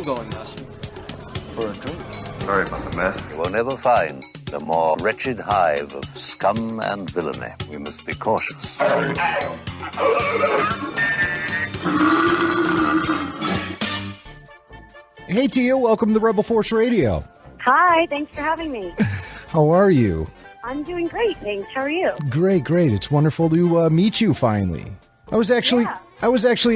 you going, Master? For a drink. Sorry about the mess. You will never find a more wretched hive of scum and villainy. We must be cautious. Hey, Tia, welcome to Rebel Force Radio. Hi, thanks for having me. How are you? I'm doing great, thanks. How are you? Great. It's wonderful to meet you finally. I was actually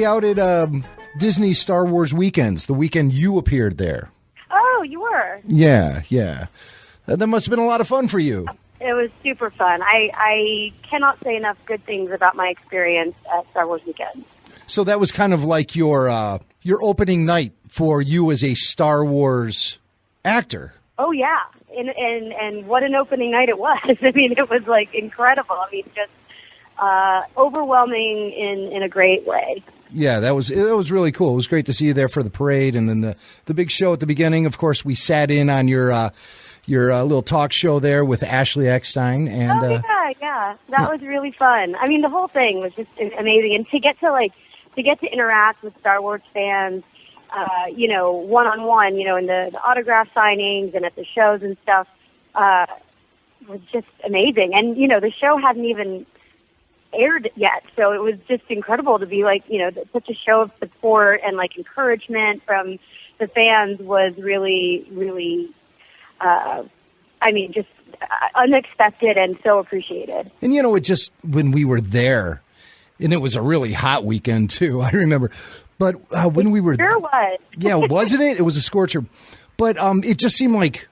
out at Disney Star Wars weekends, the weekend you appeared there. Oh, you were? Yeah. That must have been a lot of fun for you. It was super fun. I cannot say enough good things about my experience at Star Wars weekend. So that was kind of like your opening night for you as a Star Wars actor. Oh, yeah. And what an opening night it was. I mean, it was, like, incredible. I mean, just overwhelming in a great way. Yeah, it was really cool. It was great to see you there for the parade and then the big show at the beginning. Of course, we sat in on your little talk show there with Ashley Eckstein. And, yeah. That was really fun. I mean, the whole thing was just amazing. And to get to interact with Star Wars fans, one-on-one, in the autograph signings and at the shows and stuff, was just amazing. And, the show hadn't even aired yet, so it was just incredible to be such a show of support and encouragement from the fans was really, really, just unexpected and so appreciated. And it just when we were there, and it was a really hot weekend too. I remember, but when we were sure was wasn't it? It was a scorcher, but it just seemed like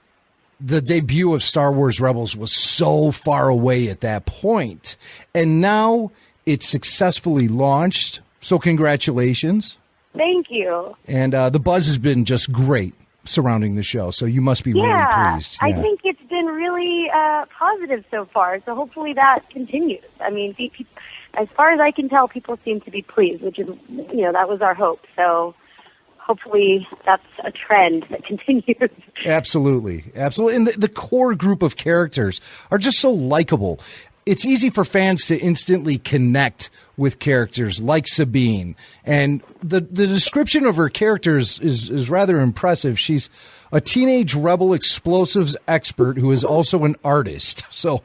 the debut of Star Wars Rebels was so far away at that point. And now it's successfully launched. So congratulations. Thank you. And the buzz has been just great surrounding the show. So you must be really pleased. Yeah, I think it's been really positive so far. So hopefully that continues. I mean, as far as I can tell, people seem to be pleased, which is, that was our hope. So hopefully that's a trend that continues. Absolutely. And the core group of characters are just so likable. It's easy for fans to instantly connect with characters like Sabine. And the description of her characters is rather impressive. She's a teenage rebel explosives expert who is also an artist. So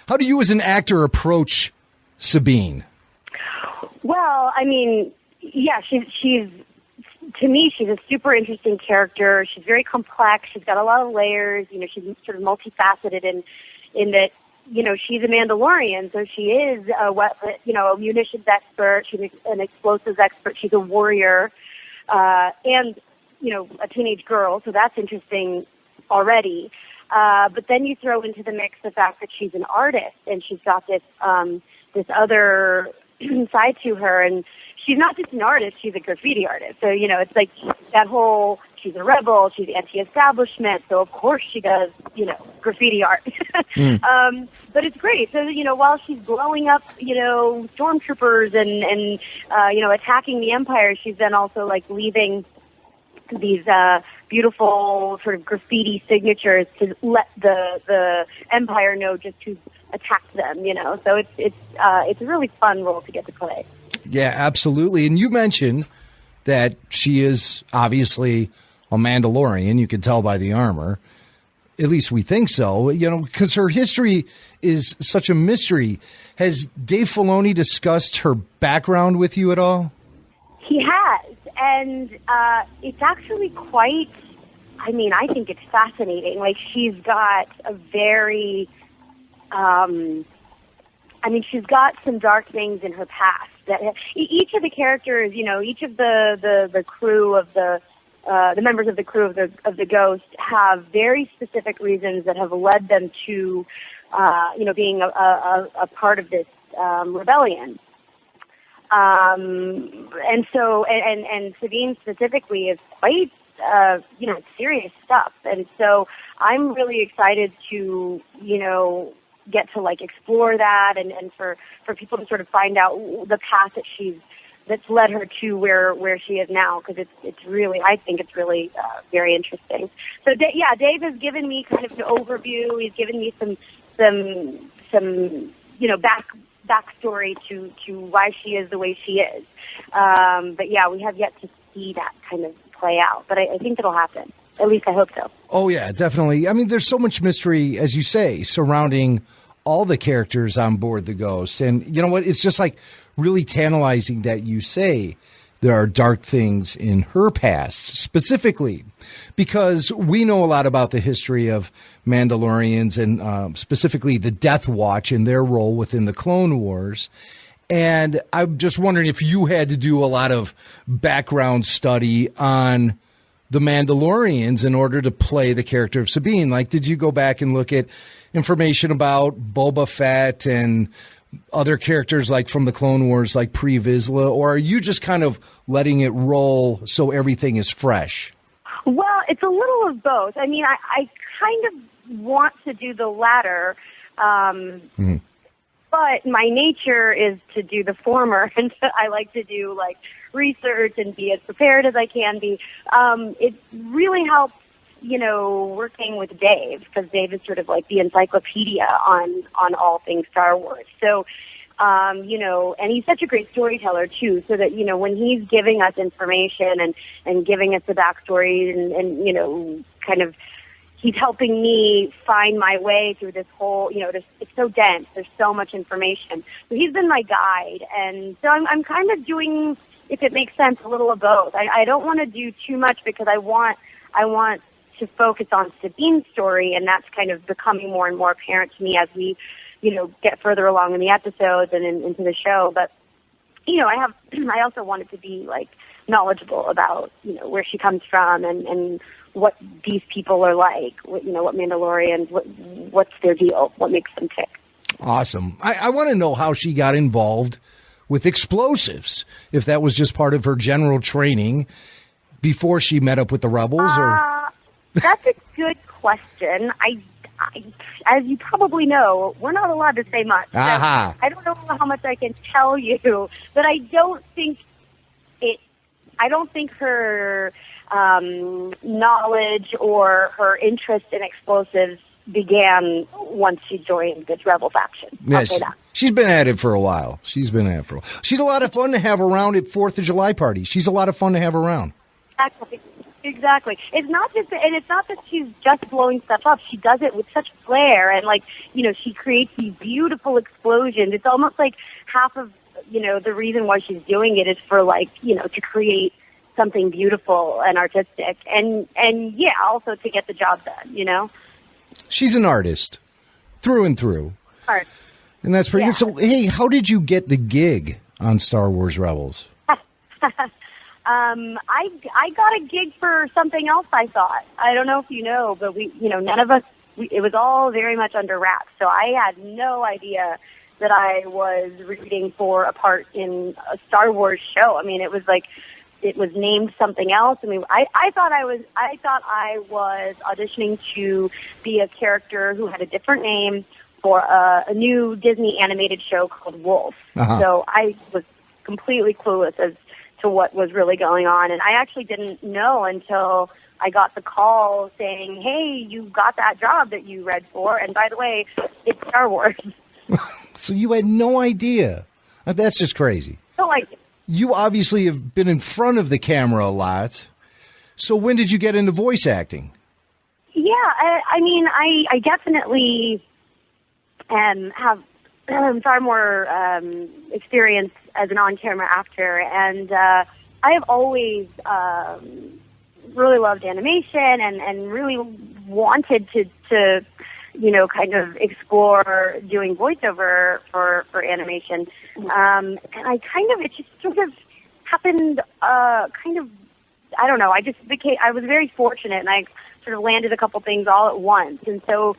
how do you as an actor approach Sabine? Well, I mean, yeah, she's to me, she's a super interesting character. She's very complex. She's got a lot of layers. She's sort of multifaceted in that, she's a Mandalorian, so she is a munitions expert. She's an explosives expert. She's a warrior, and, a teenage girl. So that's interesting already. But then you throw into the mix the fact that she's an artist and she's got this other side to her, and she's not just an artist, she's a graffiti artist. So, it's like that whole, she's a rebel, she's anti-establishment, so of course she does, graffiti art. But it's great. So, while she's blowing up, stormtroopers and attacking the Empire, she's then also, leaving these beautiful sort of graffiti signatures to let the Empire know just who's attacked them, So it's a really fun role to get to play. Yeah, absolutely. And you mentioned that she is obviously a Mandalorian. You can tell by the armor. At least we think so, because her history is such a mystery. Has Dave Filoni discussed her background with you at all? He has. And it's actually quite, I think it's fascinating. She's got a very, she's got some dark things in her past. That each of the characters, each of the crew of the members of the crew of the Ghost have very specific reasons that have led them to, being a part of this rebellion. And so, and Sabine specifically is quite, serious stuff. And so I'm really excited to, get to explore that and for people to sort of find out the path that's led her to where she is now, because it's really, I think it's really very interesting. So Dave has given me kind of an overview. He's given me some backstory to why she is the way she is. But yeah, we have yet to see that kind of play out. But I think it'll happen. At least I hope so. Oh, yeah, definitely. I mean, there's so much mystery, as you say, surrounding all the characters on board the Ghost. And you know what? It's just like really tantalizing that you say there are dark things in her past, specifically because we know a lot about the history of Mandalorians and specifically the Death Watch and their role within the Clone Wars. And I'm just wondering if you had to do a lot of background study on the Mandalorians in order to play the character of Sabine. Like, did you go back and look at information about Boba Fett and other characters like from the Clone Wars, like Pre Vizsla, or are you just kind of letting it roll so everything is fresh? Well, it's a little of both. I mean, I kind of want to do the latter, but my nature is to do the former, and I like to do like research and be as prepared as I can be. It really helps, working with Dave, because Dave is sort of like the encyclopedia on all things Star Wars. So, and he's such a great storyteller too, so that, when he's giving us information and giving us the backstory and kind of, he's helping me find my way through this whole, it's so dense. There's so much information. So he's been my guide. And so I'm kind of doing, if it makes sense, a little of both. I don't want to do too much because I want to focus on Sabine's story, and that's kind of becoming more and more apparent to me as we, get further along in the episodes and into the show. But, I also wanted to be like knowledgeable about, where she comes from and what these people are like, what Mandalorians, what's their deal, what makes them tick. Awesome. I want to know how she got involved with explosives, if that was just part of her general training before she met up with the rebels, or that's a good question. I as you probably know, we're not allowed to say much. So I don't know how much I can tell you, but I don't think her knowledge or her interest in explosives began once she joined this rebel faction. Yes, she's been at it for a while. She's a lot of fun to have around at 4th of July parties. She's a lot of fun to have around. Exactly. It's not that she's just blowing stuff up. She does it with such flair, and she creates these beautiful explosions. It's almost like half of, the reason why she's doing it is for to create something beautiful and artistic, and also to get the job done. She's an artist through and through. Art. And that's pretty good. So, hey, how did you get the gig on Star Wars Rebels? I got a gig for something else, I thought. I don't know if you know, but none of us, it was all very much under wraps. So I had no idea that I was reading for a part in a Star Wars show. I mean, it was named something else. I mean, I thought I was auditioning to be a character who had a different name for a new Disney animated show called Wolf. Uh-huh. So I was completely clueless as to what was really going on, and I actually didn't know until I got the call saying, "Hey, you got that job that you read for, and by the way, it's Star Wars." So you had no idea. That's just crazy. No idea. You obviously have been in front of the camera a lot. So when did you get into voice acting? Yeah, I definitely have far more experience as an on-camera actor, and I have always really loved animation and really wanted to kind of explore doing voiceover for animation. And it just sort of happened, I don't know, I was very fortunate, and I sort of landed a couple things all at once. And so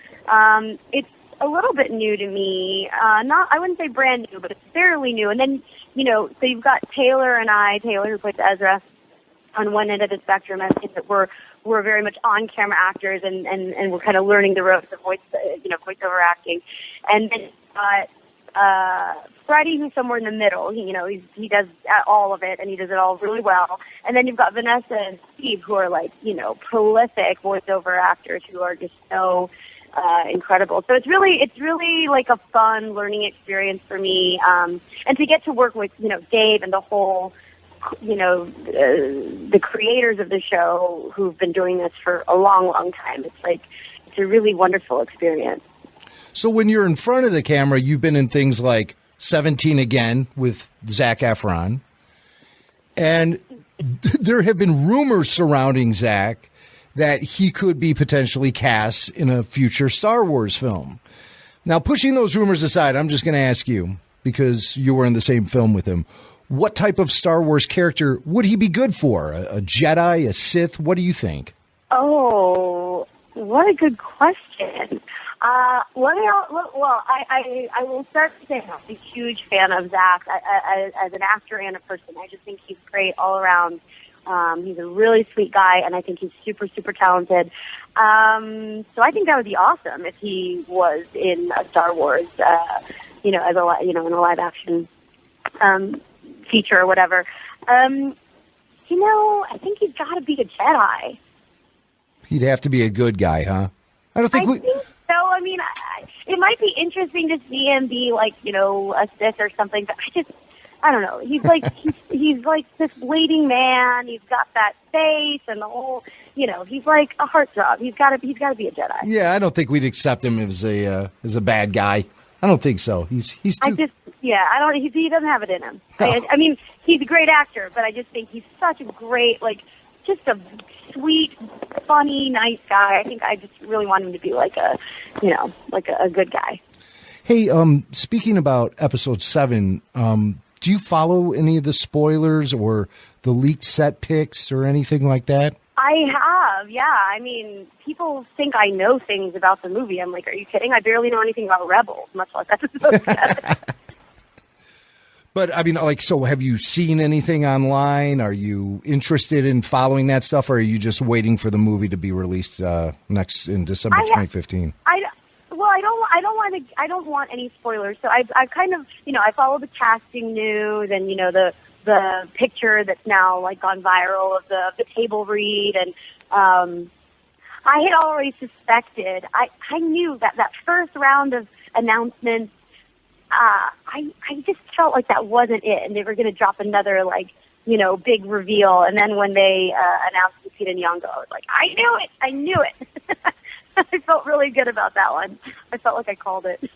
it's a little bit new to me. I wouldn't say brand new, but it's fairly new. And then, so you've got Taylor who plays Ezra, on one end of the spectrum. I think that we're very much on-camera actors, and we're kind of learning the ropes of voiceover acting. And then Freddie, who's somewhere in the middle. He does all of it, and he does it all really well. And then you've got Vanessa and Steve, who are prolific voiceover actors who are just so incredible. So it's really like a fun learning experience for me. And to get to work with Dave and the whole the creators of the show who've been doing this for a long, long time. It's a really wonderful experience. So when you're in front of the camera, you've been in things like 17 Again with Zac Efron. And there have been rumors surrounding Zac that he could be potentially cast in a future Star Wars film. Now, pushing those rumors aside, I'm just going to ask you, because you were in the same film with him, what type of Star Wars character would he be good for? A Jedi, a Sith? What do you think? Oh, what a good question. I will start to say I'm a huge fan of Zac as an actor and a person. I just think he's great all around. He's a really sweet guy, and I think he's super, super talented. So I think that would be awesome if he was in a Star Wars, in a live action feature or whatever. I think he's got to be a Jedi. He'd have to be a good guy, huh? I think so. I mean, it might be interesting to see him be like, a Sith or something, but I don't know. He's like he's like this waiting man. He's got that face and the whole, he's like a heartthrob. He's got to be a Jedi. Yeah, I don't think we'd accept him as a bad guy. I don't think so. He's too... He doesn't have it in him. Oh. I mean, he's a great actor, but I just think he's such a great, just a sweet, funny, nice guy. I think I just really want him to be like a good guy. Hey, speaking about episode 7, do you follow any of the spoilers or the leaked set pics or anything like that? I have, yeah. I mean, people think I know things about the movie. I'm like, are you kidding? I barely know anything about Rebels, much less episode 7. But, I mean, so have you seen anything online? Are you interested in following that stuff, or are you just waiting for the movie to be released in December 2015? I don't want any spoilers. So I kind of, I follow the casting news and, the picture that's now gone viral of the table read. And I had already suspected, I knew that first round of announcements, I just felt like that wasn't it. And they were going to drop another big reveal. And then when they announced Lupita Nyong'o, I was like, I knew it. I felt really good about that one. I felt like I called it.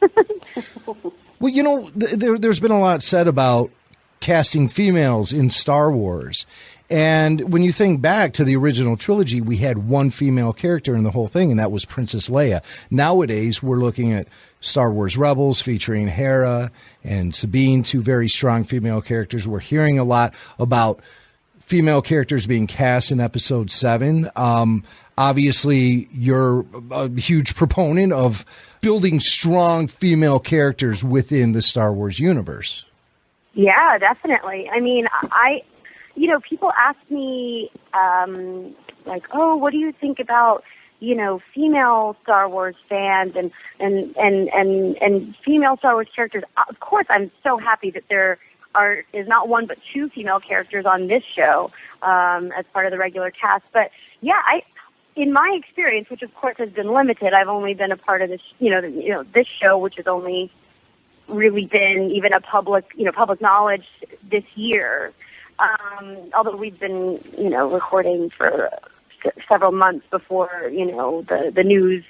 Well, there's been a lot said about casting females in Star Wars. And when you think back to the original trilogy, we had one female character in the whole thing, and that was Princess Leia. Nowadays, we're looking at Star Wars Rebels featuring Hera and Sabine, two very strong female characters. We're hearing a lot about female characters being cast in episode 7. Obviously, you're a huge proponent of building strong female characters within the Star Wars universe. Yeah, definitely. I mean, people ask me, oh, what do you think about, female Star Wars fans and female Star Wars characters? Of course, I'm so happy that there is not one but 2 female characters on this show as part of the regular cast. But yeah, in my experience, which of course has been limited, I've only been a part of this, this show, which has only really been even a public knowledge this year. Although we've been, recording for several months before, the news,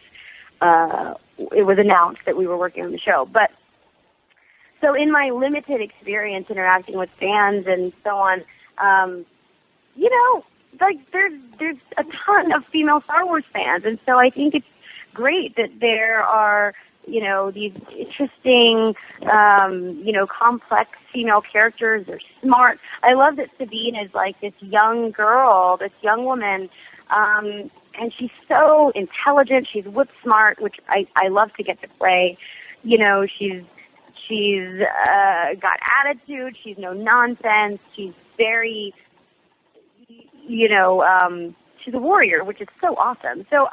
it was announced that we were working on the show. But so in my limited experience interacting with fans and so on, there's a ton of female Star Wars fans. And so I think it's great that there are, these interesting, complex female characters. They're smart. I love that Sabine is this young girl, this young woman, and she's so intelligent. She's whip smart, which I love to get to play. She's got attitude. She's no nonsense. She's very, she's a warrior, which is so awesome. So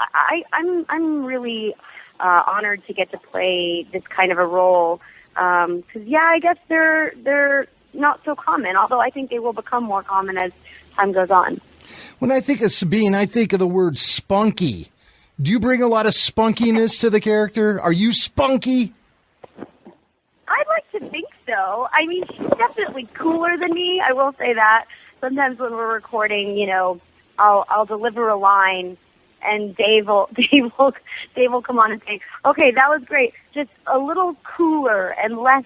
I'm really honored to get to play this kind of a role. Because I guess they're not so common. Although I think they will become more common as time goes on. When I think of Sabine, I think of the word spunky. Do you bring a lot of spunkiness to the character? Are you spunky? I'd like to think so. I mean, she's definitely cooler than me. I will say that. sometimes when we're recording, I'll deliver a line, and Dave will come on and say, "Okay, that was great. Just a little cooler and less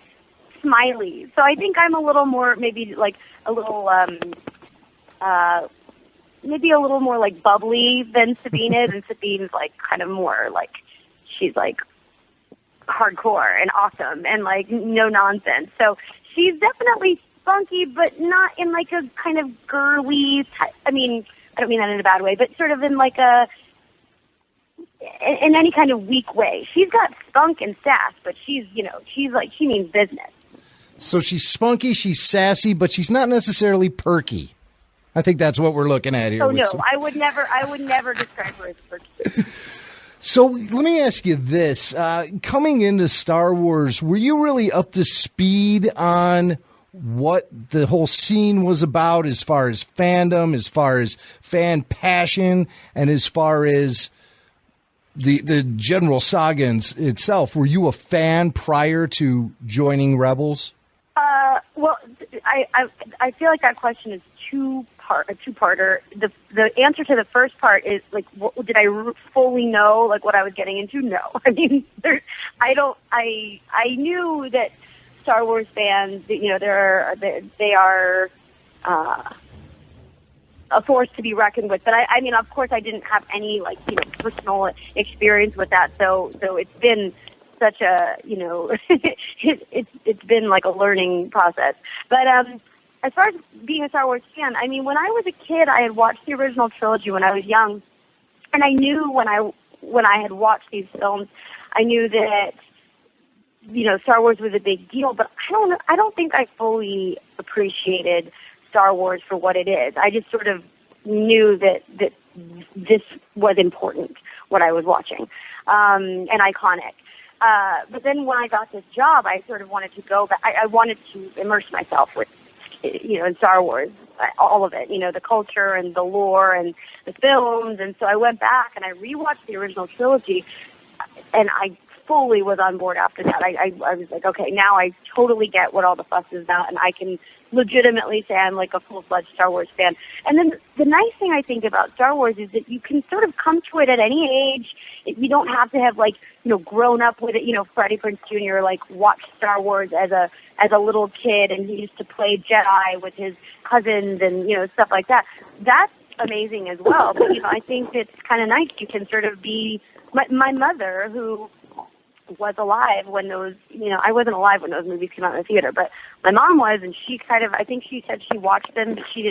smiley." So I think I'm a little more, maybe like a little, maybe a little more like bubbly than Sabine is, and Sabine's like kind of more like, she's like hardcore and awesome and like no nonsense. So she's definitely spunky, but not in like a kind of girly type. I mean, I don't mean that in a bad way, but sort of in like in any kind of weak way. She's got spunk and sass, but she's like, she means business. So she's spunky, she's sassy, but she's not necessarily perky. I think that's what we're looking at here. Oh no, I would never describe her as perky. So let me ask you this. Coming into Star Wars, were you really up to speed on what the whole scene was about as far as fandom, as far as fan passion, and as far as the general saga itself? Were you a fan prior to joining Rebels? Well, I feel like that question is a two-parter. The answer to the first part is like, did I fully know like what I was getting into? No, I mean, I knew that Star Wars fans, they are a force to be reckoned with. But I mean, of course, I didn't have any like personal experience with that. So it's been such a it's been like a learning process. But as far as being a Star Wars fan, I mean, when I was a kid, I had watched the original trilogy when I was young, and I knew when I had watched these films, I knew that Star Wars was a big deal. But I don't think I fully appreciated Star Wars for what it is. I just sort of knew that this was important, what I was watching, and iconic. But then when I got this job, I sort of wanted to go back. I wanted to immerse myself with, in Star Wars, all of it, the culture and the lore and the films. And so I went back and I rewatched the original trilogy, and I fully was on board after that. I was like, okay, now I totally get what all the fuss is about, and I can legitimately say I'm like a full-fledged Star Wars fan. And then the nice thing I think about Star Wars is that you can sort of come to it at any age. You don't have to have like, grown up with it. Freddie Prinze Jr. like watched Star Wars as a little kid, and he used to play Jedi with his cousins and, stuff like that. That's amazing as well. But, I think it's kind of nice. You can sort of be, my mother, who was alive when those, I wasn't alive when those movies came out in the theater, but my mom was, and she kind of, I think she said she watched them, but she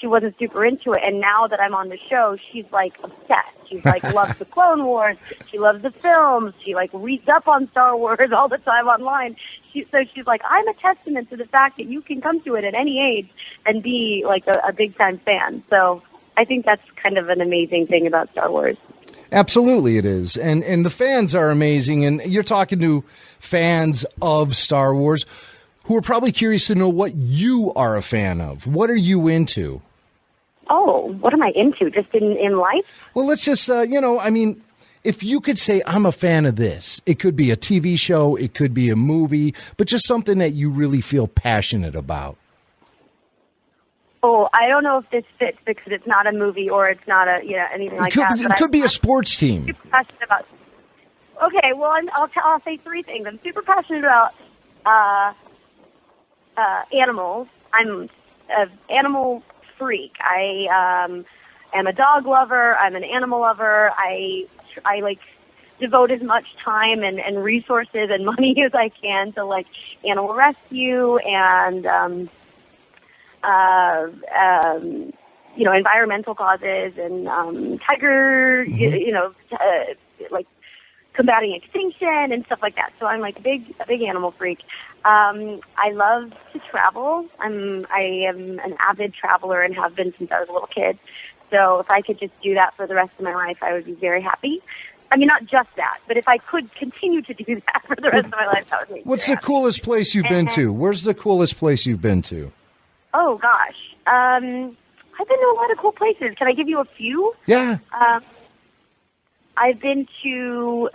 wasn't super into it. And now that I'm on the show, she's like obsessed. She's like loves the Clone Wars. She loves the films. She like reads up on Star Wars all the time online. So she's like, I'm a testament to the fact that you can come to it at any age and be like a big time fan. So I think that's kind of an amazing thing about Star Wars. Absolutely it is. And the fans are amazing. And you're talking to fans of Star Wars who are probably curious to know what you are a fan of. What are you into? Oh, what am I into? Just in life? Well, let's just, if you could say, I'm a fan of this, it could be a TV show, it could be a movie, but just something that you really feel passionate about. Oh, I don't know if this fits because it's not a movie or it's not anything like that. It could be a sports team. Super passionate about. Okay, well, I'll say three things. I'm super passionate about animals. I'm an animal freak. I am a dog lover. I'm an animal lover. I like devote as much time and resources and money as I can to like animal rescue and environmental causes and tiger, like combating extinction and stuff like that. So I'm like a big animal freak. I love to travel. I am an avid traveler and have been since I was a little kid. So if I could just do that for the rest of my life, I would be very happy. I mean, not just that, but if I could continue to do that for the rest of my life, that would make me What's the coolest place you've been to? Where's the coolest place you've been to? Oh, gosh. I've been to a lot of cool places. Can I give you a few? Yeah. I've been to,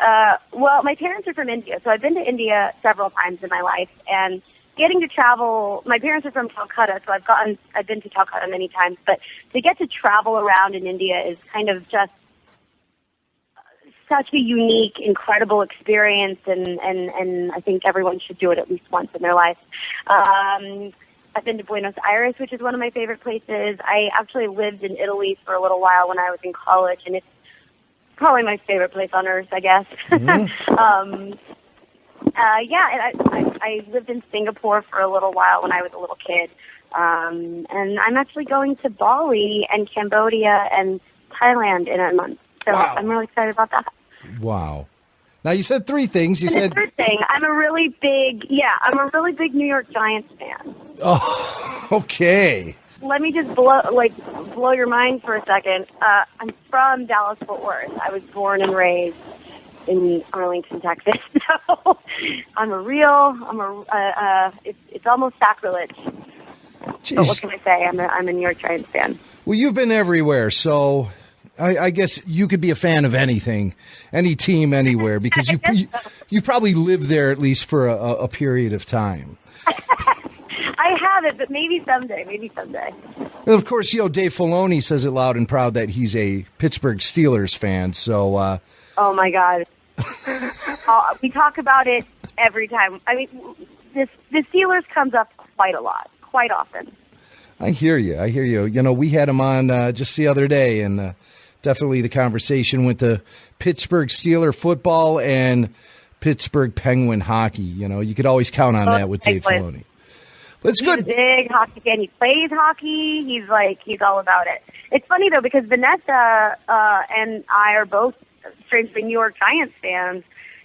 my parents are from India, so I've been to India several times in my life, and getting to travel, my parents are from Calcutta, so I've been to Calcutta many times, but to get to travel around in India is kind of just such a unique, incredible experience, and I think everyone should do it at least once in their life. I've been to Buenos Aires, which is one of my favorite places. I actually lived in Italy for a little while when I was in college, and it's probably my favorite place on earth, I guess. Mm-hmm. I lived in Singapore for a little while when I was a little kid. And I'm actually going to Bali and Cambodia and Thailand in a month. So wow. I'm really excited about that. Wow. Now, you said three things. You said... The third thing, I'm a really big New York Giants fan. Oh, okay. Let me just blow your mind for a second. I'm from Dallas-Fort Worth. I was born and raised in Arlington, Texas. So it's almost sacrilege. Jeez. But what can I say? I'm a New York Giants fan. Well, you've been everywhere, so I guess you could be a fan of anything, any team, anywhere, because you've probably lived there at least for a period of time. I haven't, but maybe someday. And of course, Dave Filoni says it loud and proud that he's a Pittsburgh Steelers fan. So, oh my God, we talk about it every time. I mean, the Steelers comes up quite often. I hear you. We had him on just the other day, and definitely the conversation went to Pittsburgh Steeler football and Pittsburgh Penguin hockey. You could always count on that with Dave Filoni. But it's good. He's a big hockey fan. He plays hockey. He's all about it. It's funny though, because Vanessa and I are both strangely New York Giants fans,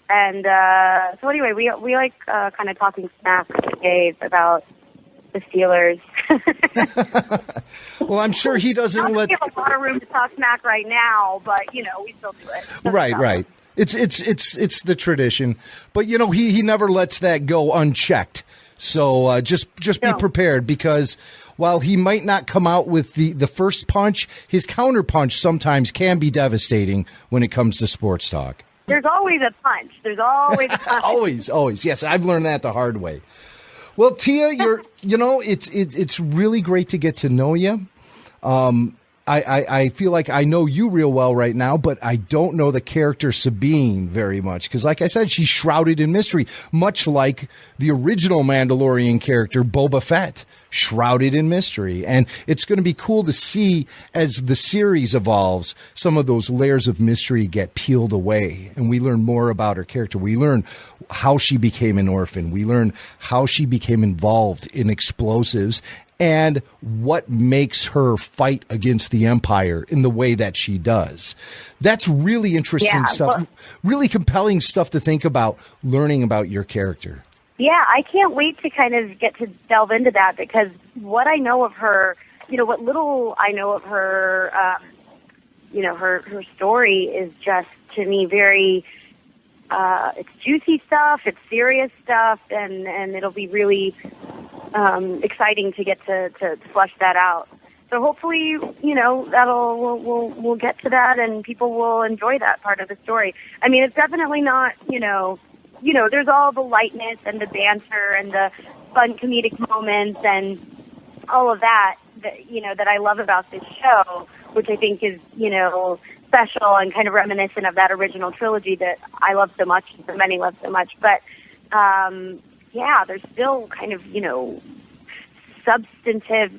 and so anyway, we like kind of talking smack with Dave about the Steelers. Well, I'm sure he doesn't We have a lot of room to talk smack right now, but we still do it. Right. It's the tradition, but he never lets that go unchecked. So just be prepared, because while he might not come out with the first punch, his counter punch sometimes can be devastating when it comes to sports talk. There's always a punch. Always. Yes, I've learned that the hard way. Well, Tiya, it's really great to get to know you. I feel like I know you real well right now, but I don't know the character Sabine very much, because like I said, she's shrouded in mystery, much like the original Mandalorian character Boba Fett, shrouded in mystery. And it's going to be cool to see, as the series evolves, some of those layers of mystery get peeled away, and we learn more about her character. We learn how she became an orphan. We learn how she became involved in explosives, and what makes her fight against the Empire in the way that she does. That's really interesting stuff, really compelling stuff to think about, learning about your character. Yeah, I can't wait to kind of get to delve into that, because what I know of her, what little I know of her, her story is just, to me, very, it's juicy stuff, it's serious stuff, and it'll be really exciting to get to flesh that out. So hopefully, we'll get to that, and people will enjoy that part of the story. I mean, it's definitely not, there's all the lightness and the banter and the fun comedic moments and all of that I love about this show, which I think is, special and kind of reminiscent of that original trilogy that I love so much, that many love so much. But, there's still kind of, substantive,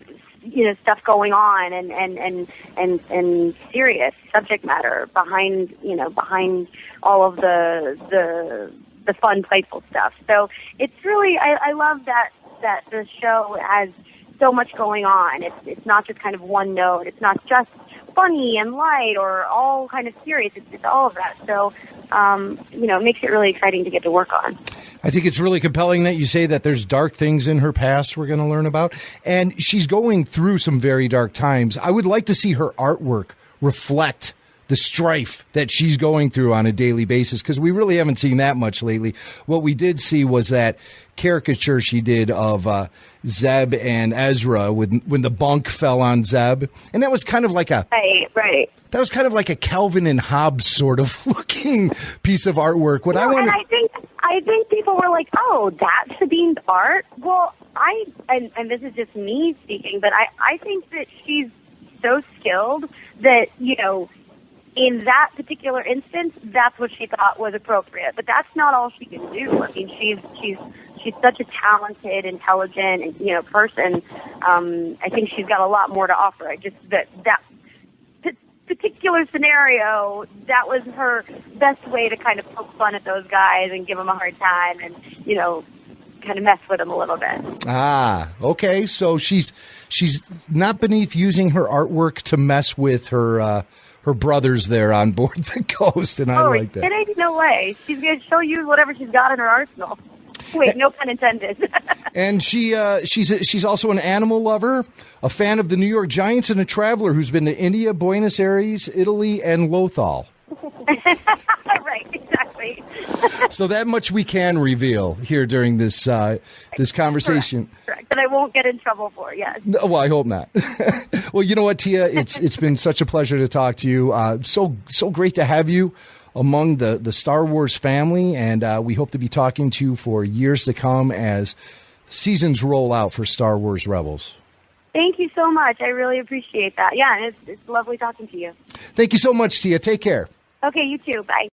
stuff going on and serious subject matter behind all of the fun, playful stuff. So it's really, I love that the show has so much going on. It's not just kind of one note. It's not just funny and light or all kind of serious. It's all of that. So, it makes it really exciting to get to work on. I think it's really compelling that you say that there's dark things in her past we're going to learn about. And she's going through some very dark times. I would like to see her artwork reflect the strife that she's going through on a daily basis, because we really haven't seen that much lately. What we did see was that caricature she did of Zeb and Ezra when the bunk fell on Zeb, and that was kind of like a right. That was kind of like a Calvin and Hobbes sort of looking piece of artwork. I think people were like, oh, that's Sabine's art? Well, and this is just me speaking, but I think that she's so skilled that, you know, in that particular instance, that's what she thought was appropriate. But that's not all she can do. I mean, she's such a talented, intelligent, you know, person. I think she's got a lot more to offer. I just that particular scenario, that was her best way to kind of poke fun at those guys and give them a hard time, and you know, kind of mess with them a little bit. Ah, okay. So she's not beneath using her artwork to mess with her brothers there on board the coast, and I like that. It ain't no way. She's going to use whatever she's got in her arsenal. Wait, no pun intended. And she's also an animal lover, a fan of the New York Giants, and a traveler who's been to India, Buenos Aires, Italy, and Lothal. Right, exactly. So that much we can reveal here during this conversation. Correct. That I won't get in trouble for, yes. No, well, I hope not. Well, you know what, Tiya? It's been such a pleasure to talk to you. So great to have you among the Star Wars family, and we hope to be talking to you for years to come as seasons roll out for Star Wars Rebels. Thank you so much. I really appreciate that. Yeah, it's lovely talking to you. Thank you so much, Tiya. Take care. Okay, you too. Bye.